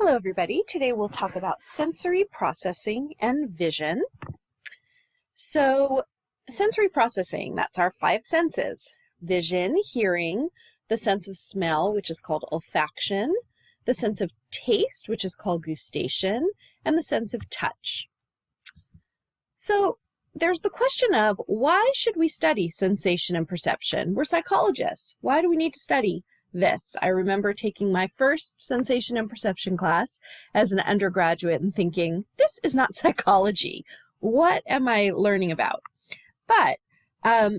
Hello everybody, today we'll talk about sensory processing and vision. So sensory processing, that's our five senses: vision, hearing, the sense of smell, which is called olfaction, the sense of taste, which is called gustation, and the sense of touch. So there's the question of, why should we study sensation and perception? We're psychologists. Why do we need to study this? I remember taking my first sensation and perception class as an undergraduate and thinking, this is not psychology. What am I learning about? But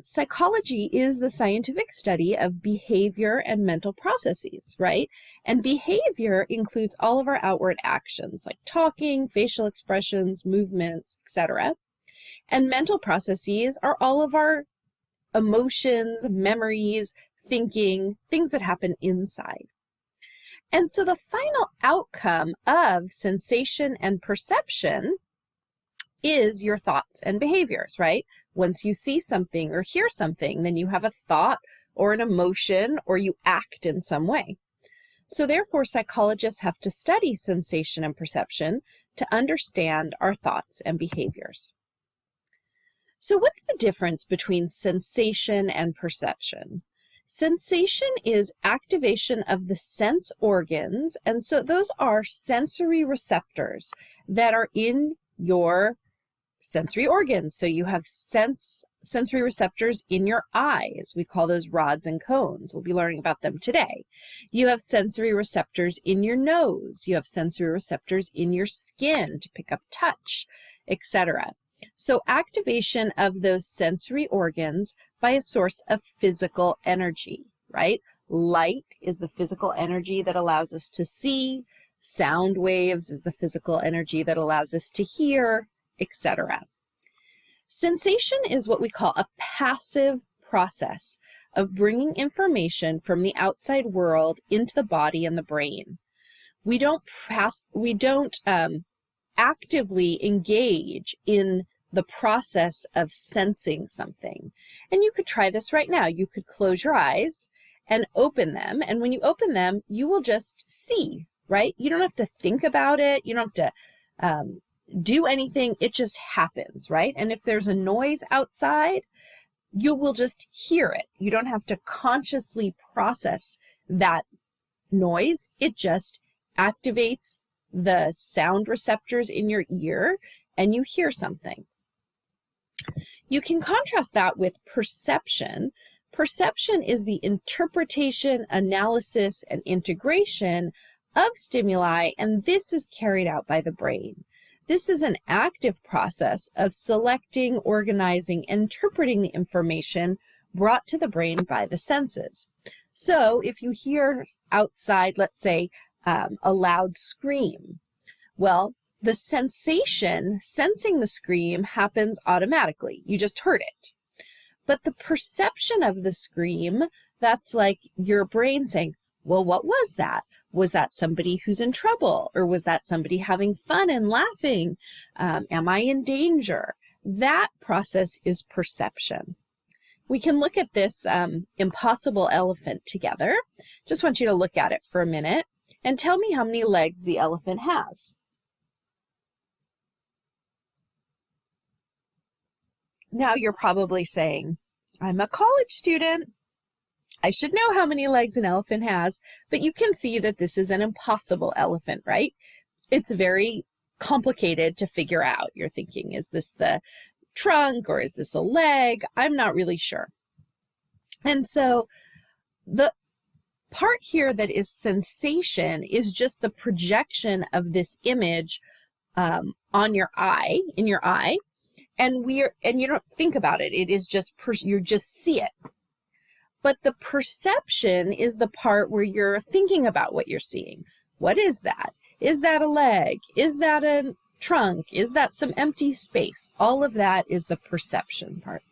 psychology is the scientific study of behavior and mental processes, right? And behavior includes all of our outward actions like talking, facial expressions, movements, etc. And mental processes are all of our emotions, memories, thinking, things that happen inside. And so the final outcome of sensation and perception is your thoughts and behaviors, right? Once you see something or hear something, then you have a thought or an emotion or you act in some way. So therefore, psychologists have to study sensation and perception to understand our thoughts and behaviors. So what's the difference between sensation and perception? Sensation is activation of the sense organs, and so those are sensory receptors that are in your sensory organs. So you have sensory receptors in your eyes. We call those rods and cones. We'll be learning about them today. You have sensory receptors in your nose. You have sensory receptors in your skin to pick up touch, etc. So activation of those sensory organs by a source of physical energy, right? Light is the physical energy that allows us to see. Sound waves is the physical energy that allows us to hear, etc. Sensation is what we call a passive process of bringing information from the outside world into the body and the brain. We don't actively engage in the process of sensing something. And you could try this right now. You could close your eyes and open them. And when you open them, you will just see, right? You don't have to think about it. You don't have to do anything. It just happens, right? And if there's a noise outside, you will just hear it. You don't have to consciously process that noise. It just activates the sound receptors in your ear and you hear something. You can contrast that with perception. Perception is the interpretation, analysis, and integration of stimuli, and this is carried out by the brain. This is an active process of selecting, organizing, and interpreting the information brought to the brain by the senses. So if you hear outside, let's say, a loud scream, well, the sensation, sensing the scream, happens automatically. You just heard it. But the perception of the scream, that's like your brain saying, well, what was that? Was that somebody who's in trouble? Or was that somebody having fun and laughing? Am I in danger? That process is perception. We can look at this impossible elephant together. Just want you to look at it for a minute and tell me how many legs the elephant has. Now you're probably saying, I'm a college student. I should know how many legs an elephant has, but you can see that this is an impossible elephant, right? It's very complicated to figure out. You're thinking, is this the trunk or is this a leg? I'm not really sure. And so the part here that is sensation is just the projection of this image on your eye, in your eye. And you don't think about it. It is just, you just see it. But the perception is the part where you're thinking about what you're seeing. What is that? Is that a leg? Is that a trunk? Is that some empty space? All of that is the perception part.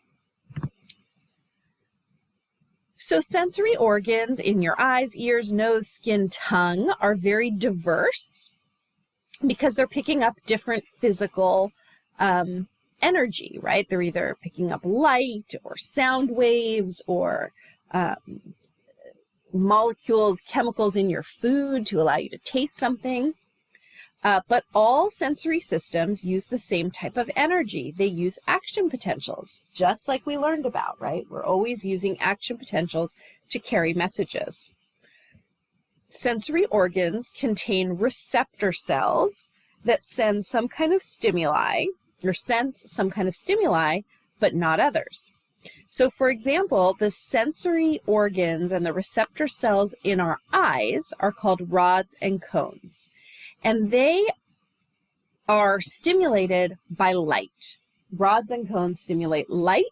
So sensory organs in your eyes, ears, nose, skin, tongue are very diverse because they're picking up different physical energy, right? They're either picking up light or sound waves or molecules, chemicals in your food to allow you to taste something. But all sensory systems use the same type of energy. They use action potentials, just like we learned about, right? We're always using action potentials to carry messages. Sensory organs contain receptor cells that send some kind of stimuli, or sense some kind of stimuli, but not others. So, for example, the sensory organs and the receptor cells in our eyes are called rods and cones. And they are stimulated by light. Rods and cones stimulate light,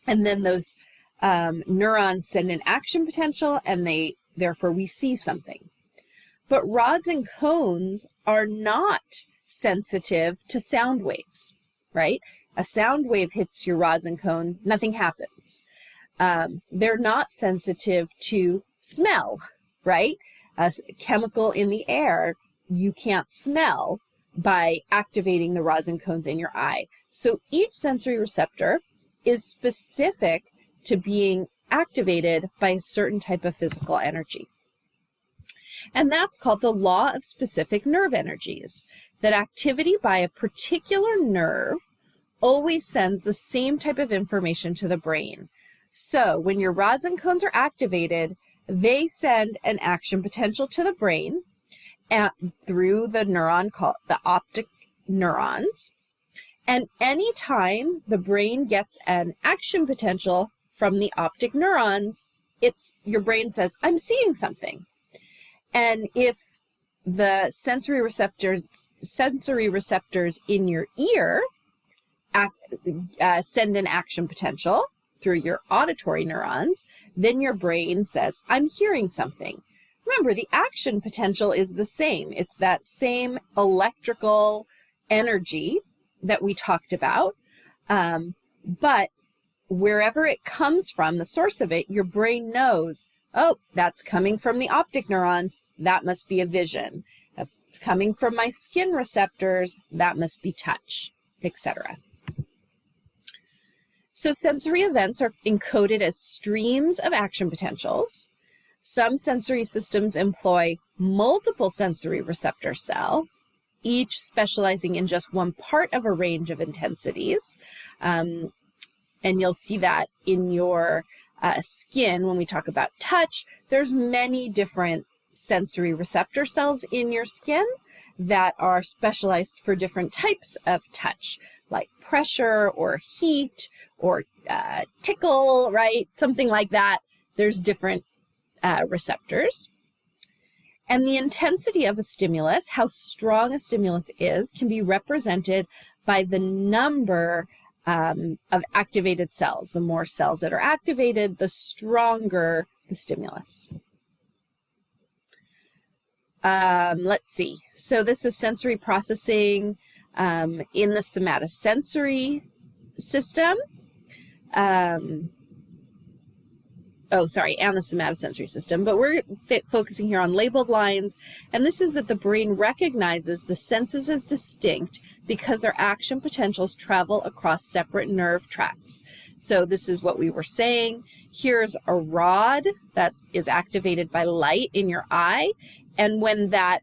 and then those neurons send an action potential, and therefore we see something. But rods and cones are not sensitive to sound waves, right? A sound wave hits your rods and cone, nothing happens. They're not sensitive to smell, right? A chemical in the air you can't smell by activating the rods and cones in your eye. So each sensory receptor is specific to being activated by a certain type of physical energy. And that's called the law of specific nerve energies, that activity by a particular nerve always sends the same type of information to the brain. So when your rods and cones are activated, they send an action potential to the brain through the neuron called the optic neurons. And anytime the brain gets an action potential from the optic neurons, your brain says, I'm seeing something. And if the sensory receptors in your ear send an action potential through your auditory neurons, then your brain says, I'm hearing something. Remember, the action potential is the same. It's that same electrical energy that we talked about, but wherever it comes from, the source of it, your brain knows, oh, that's coming from the optic neurons, that must be a vision. If it's coming from my skin receptors, that must be touch, etc. So sensory events are encoded as streams of action potentials. Some sensory systems employ multiple sensory receptor cells, each specializing in just one part of a range of intensities. And you'll see that in your skin when we talk about touch. There's many different sensory receptor cells in your skin that are specialized for different types of touch, like pressure or heat or tickle, right? Something like that. There's different receptors. And the intensity of a stimulus, how strong a stimulus is, can be represented by the number of activated cells. The more cells that are activated, the stronger the stimulus. Let's see. So this is sensory processing in the somatosensory system. And the somatosensory system, but we're focusing here on labeled lines, and this is that the brain recognizes the senses as distinct because their action potentials travel across separate nerve tracts. So this is what we were saying. Here's a rod that is activated by light in your eye, and when that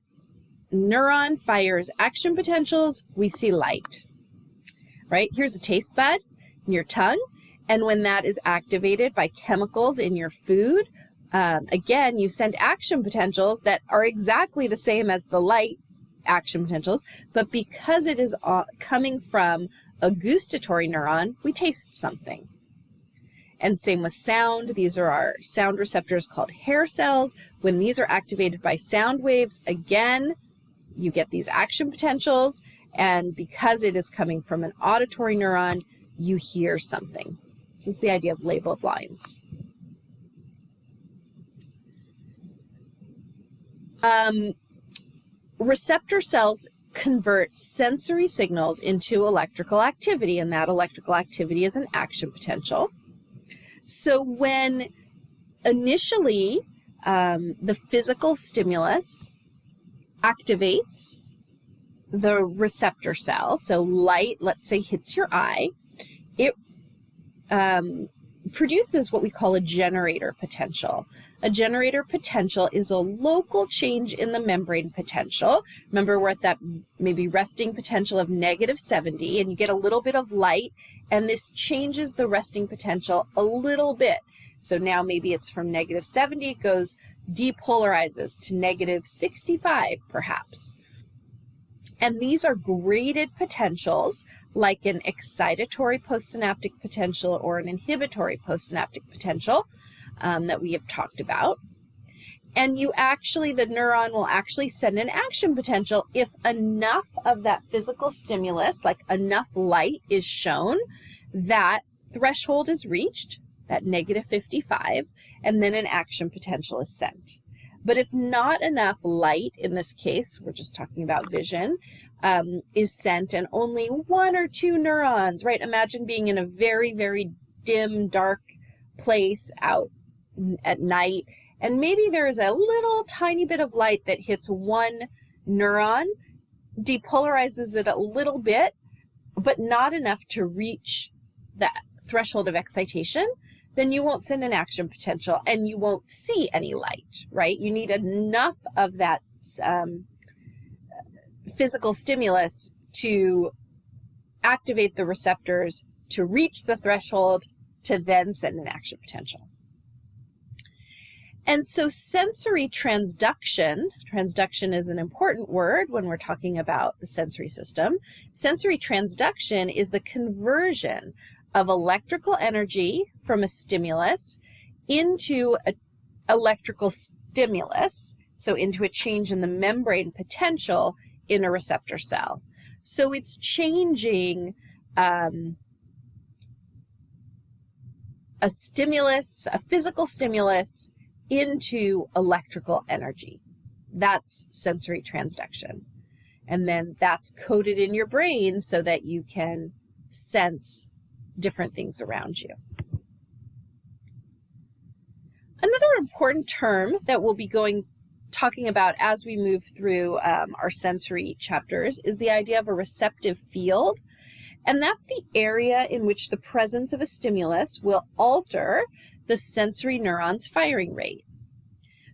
neuron fires action potentials, we see light, right? Here's a taste bud in your tongue. And when that is activated by chemicals in your food, again, you send action potentials that are exactly the same as the light action potentials, but because it is coming from a gustatory neuron, we taste something. And same with sound. These are our sound receptors called hair cells. When these are activated by sound waves, again, you get these action potentials, and because it is coming from an auditory neuron, you hear something. So it's the idea of labeled lines. Receptor cells convert sensory signals into electrical activity, and that electrical activity is an action potential. So when initially the physical stimulus activates the receptor cell, so light, let's say, hits your eye, it produces what we call a generator potential. A generator potential is a local change in the membrane potential. Remember, we're at that maybe resting potential of -70, and you get a little bit of light, and this changes the resting potential a little bit. So now maybe it's from -70, it goes depolarizes to -65 perhaps. And these are graded potentials, like an excitatory postsynaptic potential or an inhibitory postsynaptic potential that we have talked about. And the neuron will actually send an action potential if enough of that physical stimulus, like enough light, is shown, that threshold is reached, that -55, and then an action potential is sent. But if not enough light, in this case, we're just talking about vision, is sent, and only 1 or 2 neurons, right? Imagine being in a very, very dim, dark place out at night, and maybe there is a little tiny bit of light that hits 1 neuron, depolarizes it a little bit, but not enough to reach that threshold of excitation, then you won't send an action potential and you won't see any light, right? You need enough of that physical stimulus to activate the receptors to reach the threshold to then send an action potential. And so sensory transduction is an important word when we're talking about the sensory system. Sensory transduction is the conversion of electrical energy from a stimulus into an electrical stimulus, so into a change in the membrane potential in a receptor cell. So it's changing a stimulus, a physical stimulus, into electrical energy. That's sensory transduction. And then that's coded in your brain so that you can sense different things around you. Another important term that we'll be talking about as we move through our sensory chapters is the idea of a receptive field. And that's the area in which the presence of a stimulus will alter the sensory neuron's firing rate.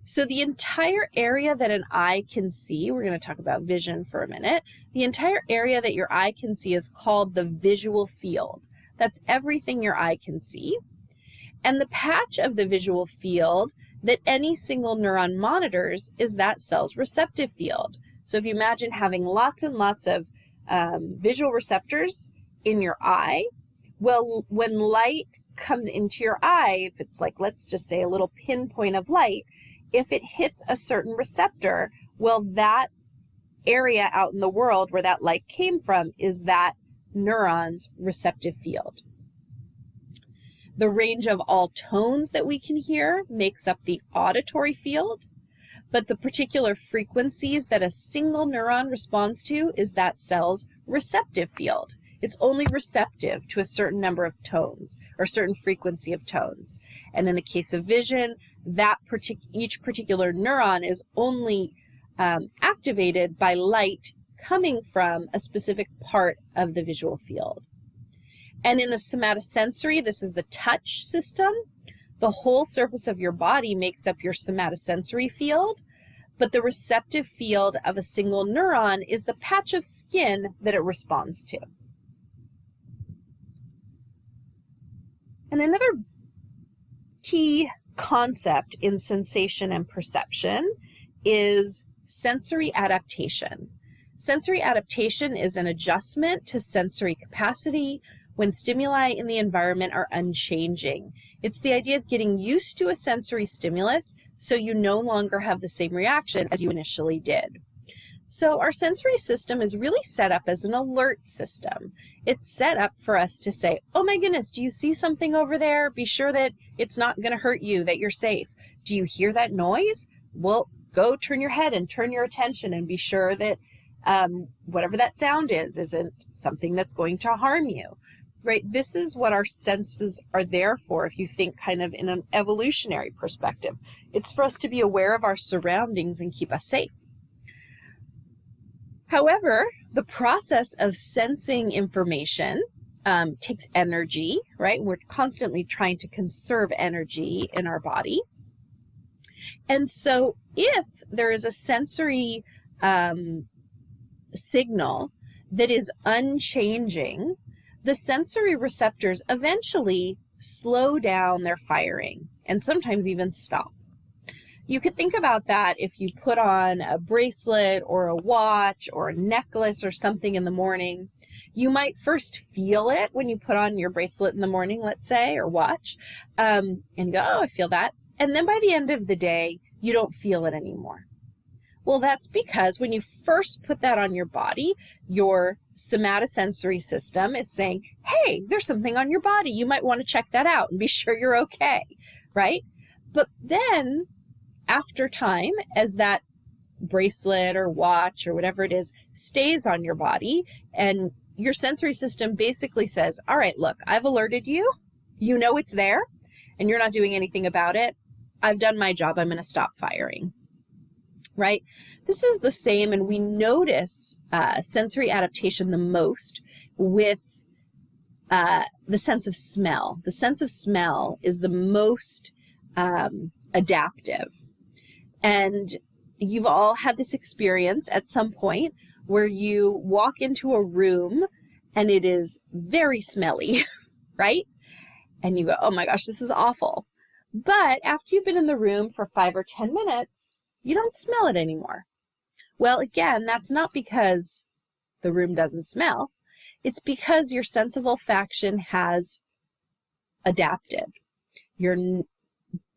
So the entire area that an eye can see, we're going to talk about vision for a minute, the entire area that your eye can see is called the visual field. That's everything your eye can see. And the patch of the visual field that any single neuron monitors is that cell's receptive field. So if you imagine having lots and lots of visual receptors in your eye, well, when light comes into your eye, if it's like, let's just say a little pinpoint of light, if it hits a certain receptor, well, that area out in the world where that light came from is that neuron's receptive field. The range of all tones that we can hear makes up the auditory field, but the particular frequencies that a single neuron responds to is that cell's receptive field. It's only receptive to a certain number of tones or certain frequency of tones. And in the case of vision, each particular neuron is only activated by light coming from a specific part of the visual field. And in the somatosensory, this is the touch system. The whole surface of your body makes up your somatosensory field, but the receptive field of a single neuron is the patch of skin that it responds to. And another key concept in sensation and perception is sensory adaptation. Sensory adaptation is an adjustment to sensory capacity when stimuli in the environment are unchanging. It's the idea of getting used to a sensory stimulus so you no longer have the same reaction as you initially did. So our sensory system is really set up as an alert system. It's set up for us to say, oh my goodness, do you see something over there? Be sure that it's not going to hurt you, that you're safe. Do you hear that noise? Well, go turn your head and turn your attention and be sure that whatever that sound is isn't something that's going to harm you, right? This is what our senses are there for if you think kind of in an evolutionary perspective. It's for us to be aware of our surroundings and keep us safe. However, the process of sensing information takes energy, right? We're constantly trying to conserve energy in our body. And so if there is a sensory signal that is unchanging, the sensory receptors eventually slow down their firing and sometimes even stop. You could think about that if you put on a bracelet or a watch or a necklace or something in the morning. You might first feel it when you put on your bracelet in the morning, let's say, or watch, and go, oh, I feel that. And then by the end of the day, you don't feel it anymore. Well, that's because when you first put that on your body, your somatosensory system is saying, hey, there's something on your body. You might want to check that out and be sure you're okay, right? But then after time, as that bracelet or watch or whatever it is stays on your body, and your sensory system basically says, all right, look, I've alerted you. You know it's there, and you're not doing anything about it. I've done my job. I'm going to stop firing. Right? This is the same, and we notice sensory adaptation the most with the sense of smell. The sense of smell is the most adaptive. And you've all had this experience at some point where you walk into a room and it is very smelly, right? And you go, oh my gosh, this is awful. But after you've been in the room for 5 or 10 minutes, you don't smell it anymore. Well, again, that's not because the room doesn't smell. It's because your sense of olfaction has adapted. Your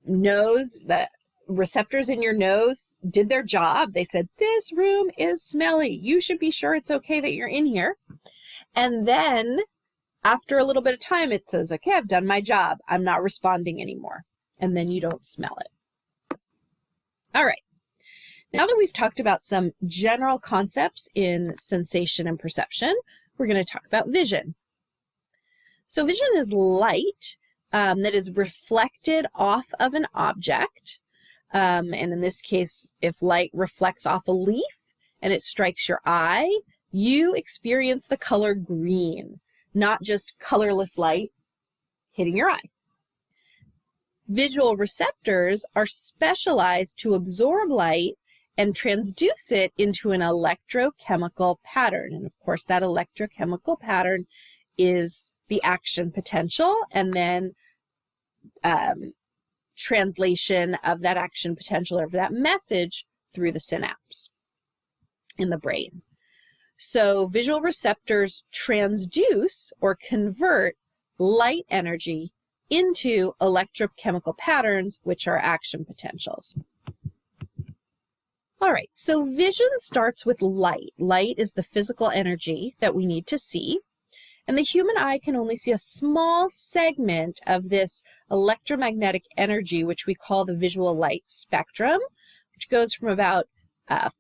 nose, the receptors in your nose did their job. They said, this room is smelly. You should be sure it's okay that you're in here. And then after a little bit of time, it says, okay, I've done my job. I'm not responding anymore. And then you don't smell it. All right. Now that we've talked about some general concepts in sensation and perception, we're going to talk about vision. So vision is light that is reflected off of an object. And in this case, if light reflects off a leaf and it strikes your eye, you experience the color green, not just colorless light hitting your eye. Visual receptors are specialized to absorb light and transduce it into an electrochemical pattern. And of course, that electrochemical pattern is the action potential, and then translation of that action potential or of that message through the synapse in the brain. So visual receptors transduce or convert light energy into electrochemical patterns, which are action potentials. All right, so vision starts with light. Light is the physical energy that we need to see, and the human eye can only see a small segment of this electromagnetic energy, which we call the visual light spectrum, which goes from about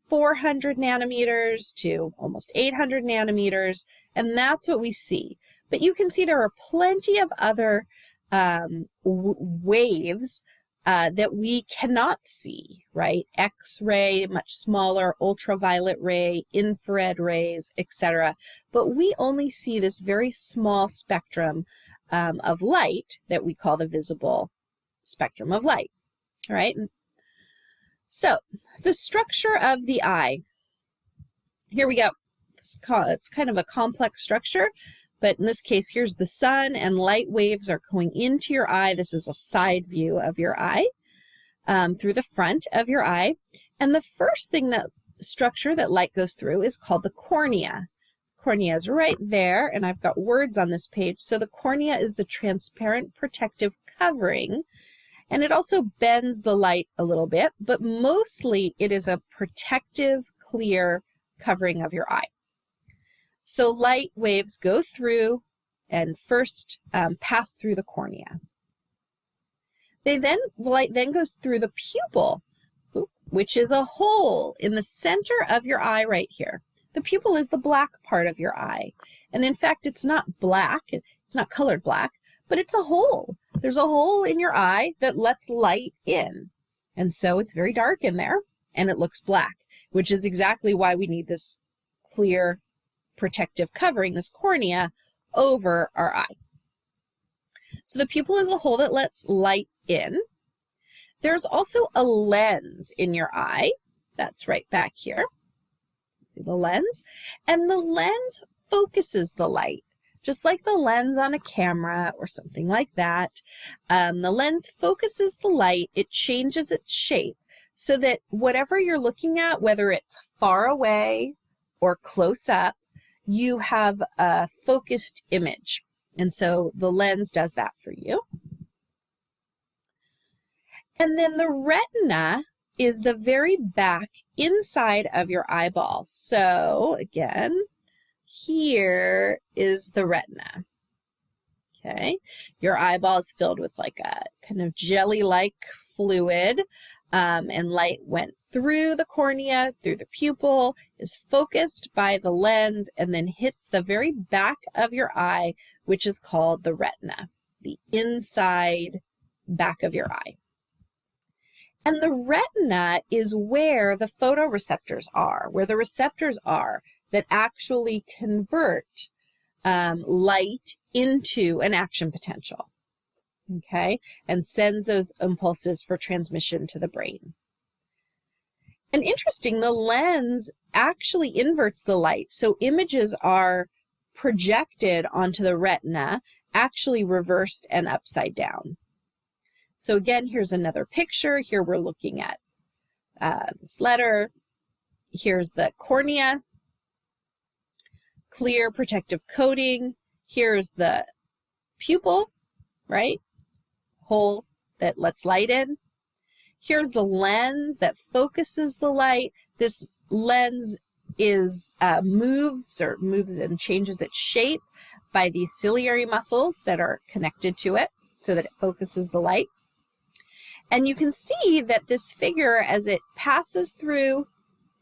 400 nanometers to almost 800 nanometers, and that's what we see. But you can see there are plenty of other waves that we cannot see, right? X-ray, much smaller, ultraviolet ray, infrared rays, etc. But we only see this very small spectrum of light that we call the visible spectrum of light, all right? So the structure of the eye, here we go. It's kind of a complex structure, but in this case, here's the sun, and light waves are going into your eye. This is a side view of your eye through the front of your eye. And the first thing that structure that light goes through is called the cornea. Cornea is right there, and I've got words on this page. So the cornea is the transparent protective covering, and it also bends the light a little bit, but mostly it is a protective, clear covering of your eye. So light waves go through and first pass through the cornea. The light then goes through the pupil, which is a hole in the center of your eye right here. The pupil is the black part of your eye. And in fact, it's not black, it's not colored black, but it's a hole. There's a hole in your eye that lets light in. And so it's very dark in there, and it looks black, which is exactly why we need this clear protective covering, this cornea, over our eye. So the pupil is a hole that lets light in. There's also a lens in your eye. That's right back here. See the lens? And the lens focuses the light, just like the lens on a camera or something like that. The lens focuses the light. It changes its shape so that whatever you're looking at, whether it's far away or close up, you have a focused image. And so the lens does that for you. And then the retina is the very back inside of your eyeball. So again, here is the retina. Okay, your eyeball is filled with like a kind of jelly-like fluid, and light went through the cornea, through the pupil, is focused by the lens, and then hits the very back of your eye, which is called the retina, the inside back of your eye. And the retina is where the photoreceptors are, where the receptors are that actually convert light into an action potential, okay, and sends those impulses for transmission to the brain. And interesting, the lens actually inverts the light, so images are projected onto the retina, actually reversed and upside down. So again, here's another picture. Here we're looking at this letter. Here's the cornea, clear protective coating. Here's the pupil, right? Hole that lets light in. Here's the lens that focuses the light. This lens is moves and changes its shape by these ciliary muscles that are connected to it so that it focuses the light. And you can see that this figure, as it passes through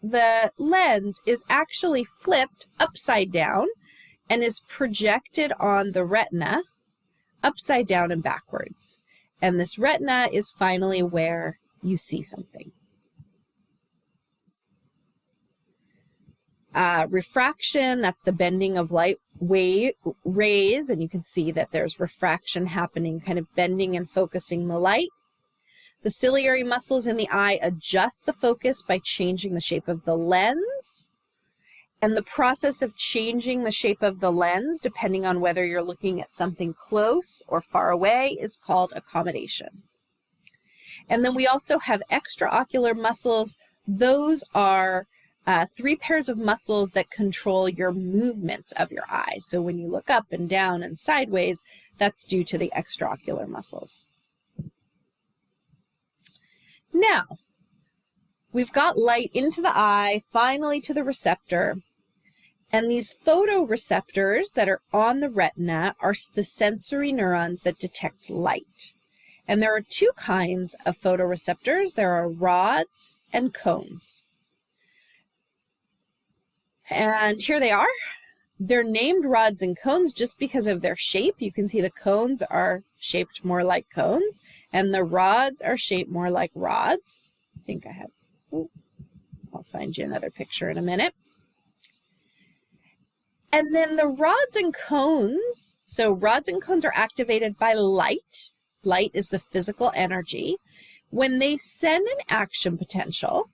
the lens, is actually flipped upside down and is projected on the retina upside down and backwards. And this retina is finally where you see something. Refraction, that's the bending of light rays, and you can see that there's refraction happening, kind of bending and focusing the light. The ciliary muscles in the eye adjust the focus by changing the shape of the lens. And the process of changing the shape of the lens, depending on whether you're looking at something close or far away, is called accommodation. And then we also have extraocular muscles. Those are 3 pairs of muscles that control your movements of your eye. So when you look up and down and sideways, that's due to the extraocular muscles. Now, we've got light into the eye, finally to the receptor, and these photoreceptors that are on the retina are the sensory neurons that detect light. And there are 2 kinds of photoreceptors. There are rods and cones. And here they are. They're named rods and cones just because of their shape. You can see the cones are shaped more like cones, and the rods are shaped more like rods. I think I have, I'll find you another picture in a minute. And then the rods and cones, so rods and cones are activated by light. Light is the physical energy. When they send an action potential,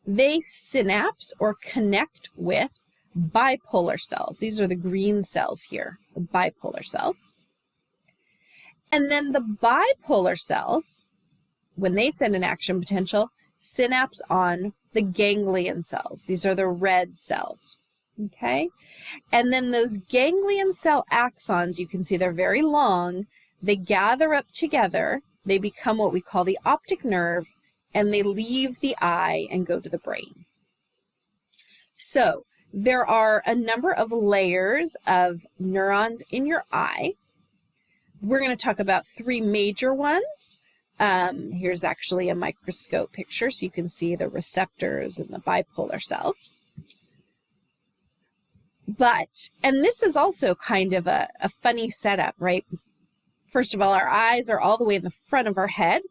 they synapse or connect with bipolar cells. These are the green cells here, the bipolar cells. And then the bipolar cells, when they send an action potential, synapse on the ganglion cells. These are the red cells, okay? And then those ganglion cell axons, you can see they're very long. They gather up together. They become what we call the optic nerve, and they leave the eye and go to the brain. So there are a number of layers of neurons in your eye. We're going to talk about 3 major ones. Here's actually a microscope picture, so you can see the receptors and the bipolar cells. And this is also kind of a funny setup, right? First of all, our eyes are all the way in the front of our head,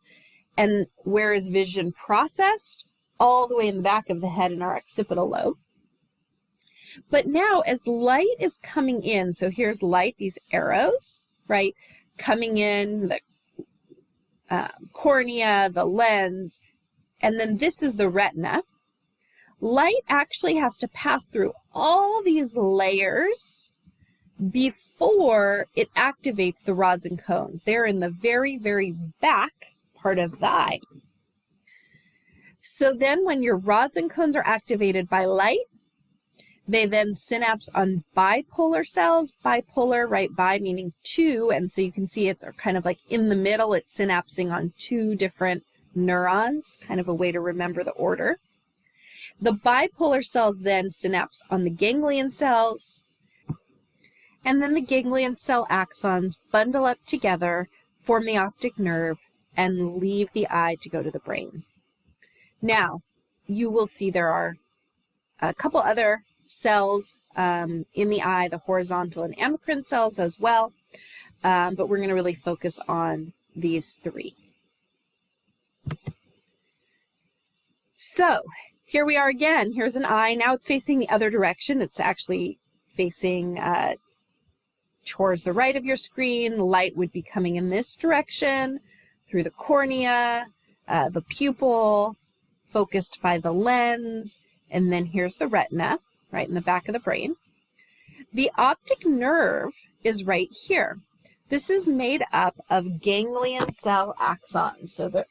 and where is vision processed? All the way in the back of the head in our occipital lobe. But now as light is coming in, so here's light, these arrows, right, coming in, the cornea, the lens, and then this is the retina. Light actually has to pass through all these layers before it activates the rods and cones. They're in the very, very back part of the eye. So then when your rods and cones are activated by light, they then synapse on bipolar cells. Bipolar, right, bi meaning two, and so you can see it's kind of like in the middle, it's synapsing on two different neurons, kind of a way to remember the order. The bipolar cells then synapse on the ganglion cells, and then the ganglion cell axons bundle up together, form the optic nerve, and leave the eye to go to the brain. Now, you will see there are a couple other cells in the eye, the horizontal and amacrine cells as well, but we're going to really focus on these three. So, here we are again. Here's an eye. Now it's facing the other direction. It's actually facing towards the right of your screen. Light would be coming in this direction through the cornea, the pupil, focused by the lens, and then here's the retina, right in the back of the brain. The optic nerve is right here. This is made up of ganglion cell axons. So the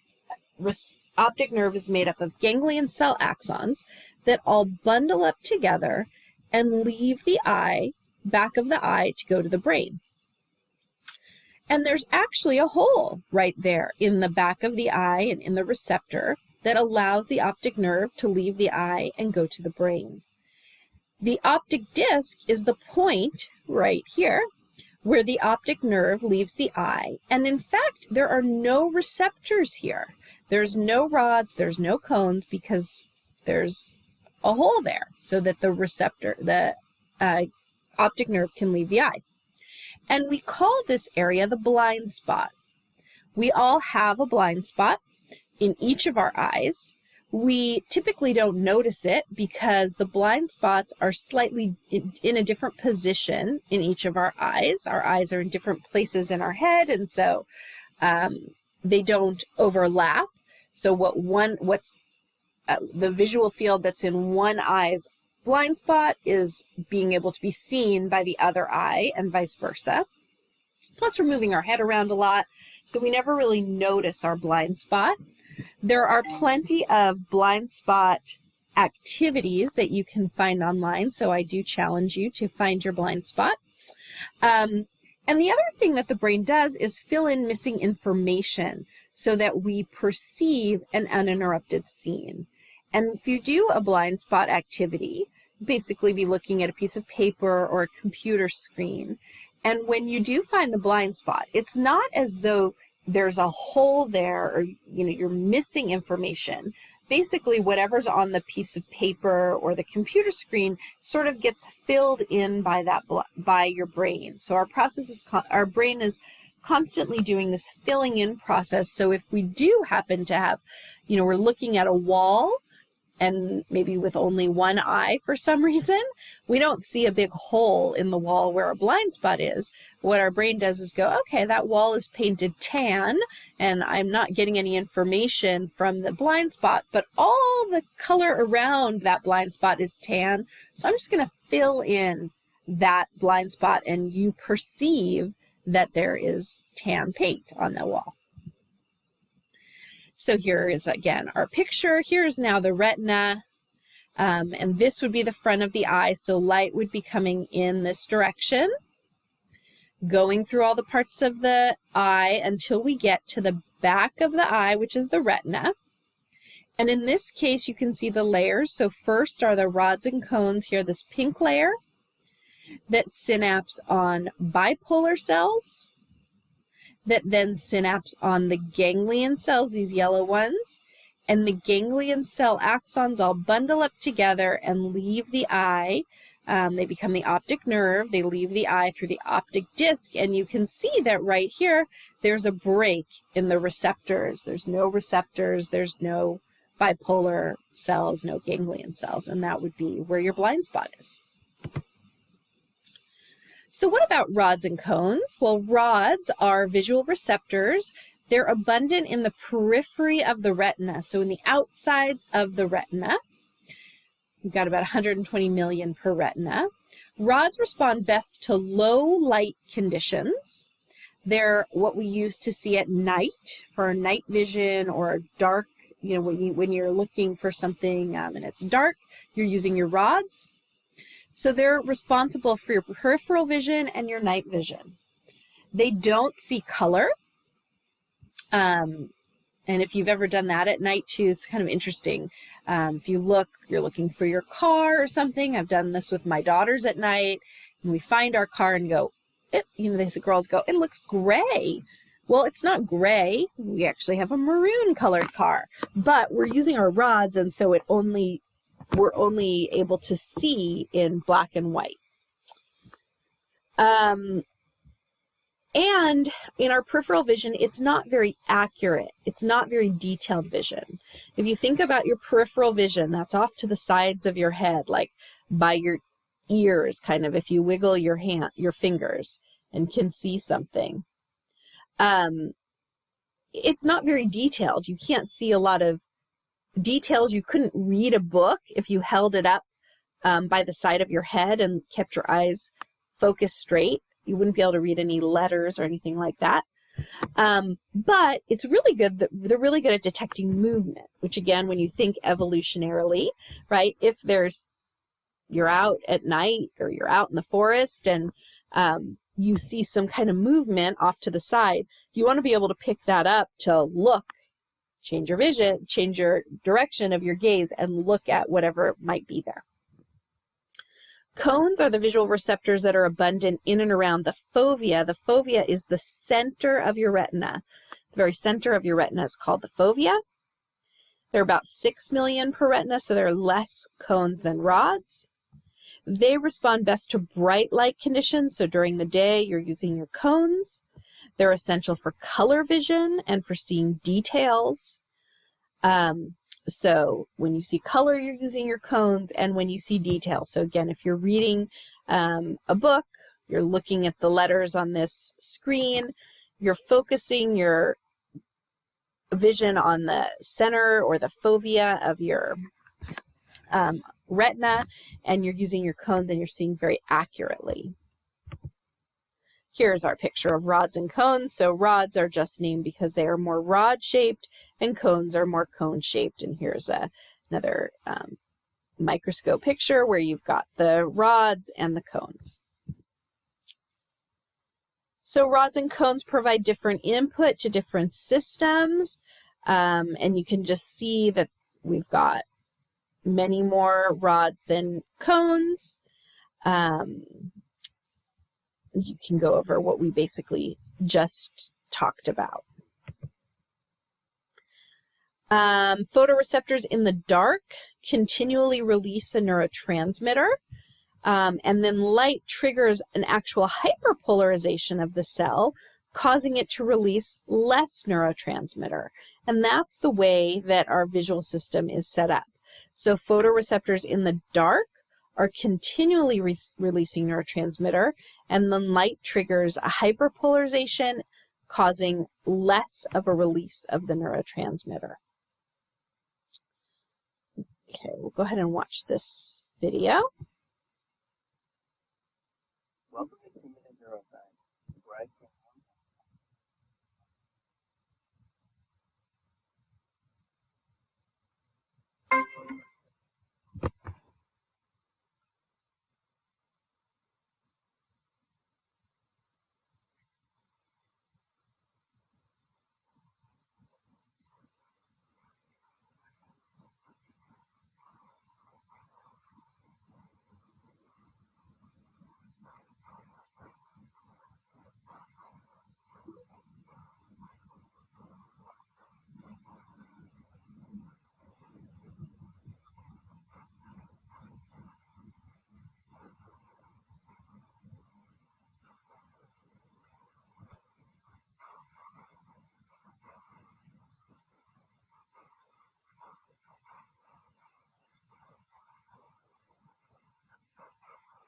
optic nerve is made up of ganglion cell axons that all bundle up together and leave the eye, back of the eye, to go to the brain. And there's actually a hole right there in the back of the eye and in the receptor that allows the optic nerve to leave the eye and go to the brain. The optic disc is the point right here where the optic nerve leaves the eye. And in fact, there are no receptors here. There's no rods, there's no cones, because there's a hole there so that the receptor, the optic nerve, can leave the eye. And we call this area the blind spot. We all have a blind spot in each of our eyes. We typically don't notice it because the blind spots are slightly in a different position in each of our eyes. Our eyes are in different places in our head, and so they don't overlap. So what's the visual field that's in one eye's blind spot is being able to be seen by the other eye, and vice versa. Plus, we're moving our head around a lot, so we never really notice our blind spot. There are plenty of blind spot activities that you can find online, so I do challenge you to find your blind spot. And the other thing that the brain does is fill in missing information so that we perceive an uninterrupted scene. And if you do a blind spot activity, basically be looking at a piece of paper or a computer screen, and when you do find the blind spot, it's not as though there's a hole there or you're missing information. Basically, whatever's on the piece of paper or the computer screen sort of gets filled in by your brain. So our brain is constantly doing this filling in process. So if we do happen to have, we're looking at a wall and maybe with only one eye for some reason, we don't see a big hole in the wall where our blind spot is. What our brain does is go, okay, that wall is painted tan, and I'm not getting any information from the blind spot, but all the color around that blind spot is tan, so I'm just going to fill in that blind spot, and you perceive that there is tan paint on the wall. So here is, again, our picture. Here's now the retina, and this would be the front of the eye, so light would be coming in this direction, going through all the parts of the eye until we get to the back of the eye, which is the retina. And in this case, you can see the layers. So first are the rods and cones here, this pink layer that synapse on bipolar cells, that then synapse on the ganglion cells, these yellow ones, and the ganglion cell axons all bundle up together and leave the eye. They become the optic nerve. They leave the eye through the optic disc, and you can see that right here, there's a break in the receptors. There's no receptors, there's no bipolar cells, no ganglion cells, and that would be where your blind spot is. So what about rods and cones? Well, rods are visual receptors They're abundant in the periphery of the retina, so in the outsides of the retina. We've got about 120 million per retina. Rods respond best to low light conditions. They're what we use to see at night for night vision or dark, you know, when you're looking for something and it's dark, you're using your rods. So they're responsible for your peripheral vision and your night vision. They don't see color. And if you've ever done that at night too, it's kind of interesting. If you look, you're looking for your car or something. I've done this with my daughters at night, and we find our car and go, girls go, it looks gray. Well, it's not gray. We actually have a maroon colored car, but we're using our rods, and so we're only able to see in black and white. And in our peripheral vision, it's not very accurate. It's not very detailed vision. If you think about your peripheral vision, that's off to the sides of your head, like by your ears, kind of, if you wiggle your fingers and can see something. It's not very detailed. You can't see a lot of details. You couldn't read a book if you held it up by the side of your head and kept your eyes focused straight. You wouldn't be able to read any letters or anything like that. But it's really good. They're really good at detecting movement, which again, when you think evolutionarily, right? If you're out at night or you're out in the forest and you see some kind of movement off to the side, you want to be able to pick that up to look, change your vision, change your direction of your gaze and look at whatever might be there. Cones are the visual receptors that are abundant in and around the fovea. The fovea is the center of your retina. The very center of your retina is called the fovea. There are about 6 million per retina, so there are less cones than rods. They respond best to bright light conditions, so during the day you're using your cones. They're essential for color vision and for seeing details. So when you see color, you're using your cones, and when you see detail. So again, if you're reading a book, you're looking at the letters on this screen, you're focusing your vision on the center or the fovea of your retina, and you're using your cones and you're seeing very accurately. Here's our picture of rods and cones. So rods are just named because they are more rod-shaped, and cones are more cone-shaped. And here's another microscope picture where you've got the rods and the cones. So rods and cones provide different input to different systems, and you can just see that we've got many more rods than cones. You can go over what we basically just talked about. Photoreceptors in the dark continually release a neurotransmitter, and then light triggers an actual hyperpolarization of the cell, causing it to release less neurotransmitter. And that's the way that our visual system is set up. So photoreceptors in the dark are continually releasing neurotransmitter, and then light triggers a hyperpolarization, causing less of a release of the neurotransmitter. Okay, we'll go ahead and watch this video. Welcome to 2 Minute Neuroscience, where I explain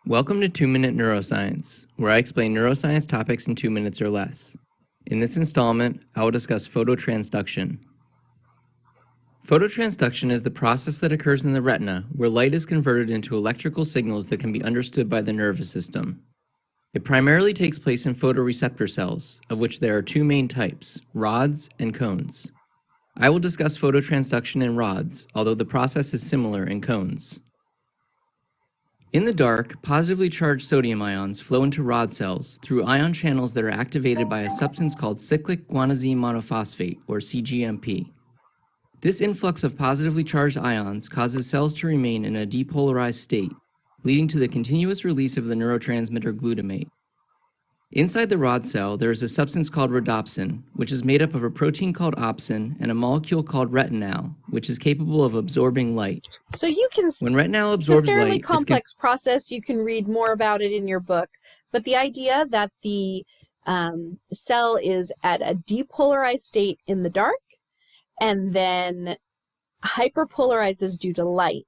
Welcome to 2 Minute Neuroscience, where I explain neuroscience topics in 2 minutes or less. In this installment, I will discuss phototransduction. Phototransduction is the process that occurs in the retina where light is converted into electrical signals that can be understood by the nervous system. It primarily takes place in photoreceptor cells, of which there are two main types, rods and cones. I will discuss phototransduction in rods, although the process is similar in cones. In the dark, positively charged sodium ions flow into rod cells through ion channels that are activated by a substance called cyclic guanosine monophosphate, or CGMP. This influx of positively charged ions causes cells to remain in a depolarized state, leading to the continuous release of the neurotransmitter glutamate. Inside the rod cell, there is a substance called rhodopsin, which is made up of a protein called opsin and a molecule called retinal, which is capable of absorbing light. So you can When retinal It's absorbs a fairly light, complex process. You can read more about it in your book. But the idea that the cell is at a depolarized state in the dark and then hyperpolarizes due to light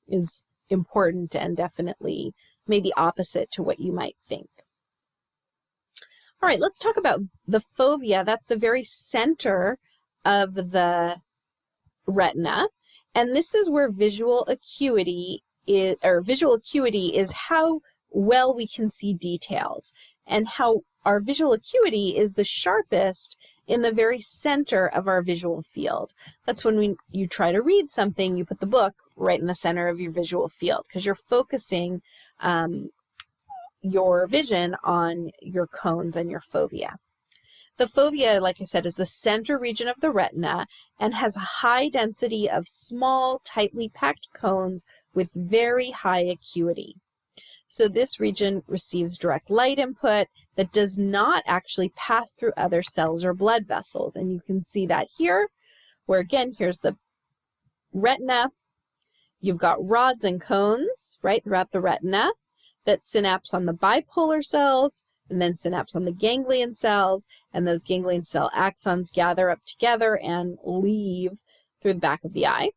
is important and definitely maybe opposite to what you might think. All right, let's talk about the fovea. That's the very center of the retina. And this is where visual acuity is how well we can see details, and how our visual acuity is the sharpest in the very center of our visual field. That's when you try to read something, you put the book right in the center of your visual field because you're focusing your vision on your cones and your fovea. The fovea, like I said, is the center region of the retina and has a high density of small, tightly packed cones with very high acuity. So this region receives direct light input that does not actually pass through other cells or blood vessels. And you can see that here, where again, here's the retina. You've got rods and cones, right, throughout the retina that synapse on the bipolar cells, and then synapse on the ganglion cells, and those ganglion cell axons gather up together and leave through the back of the eye.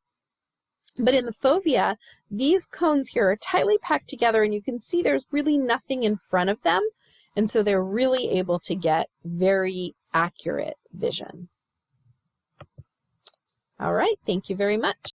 But in the fovea, these cones here are tightly packed together, and you can see there's really nothing in front of them, and so they're really able to get very accurate vision. All right, thank you very much.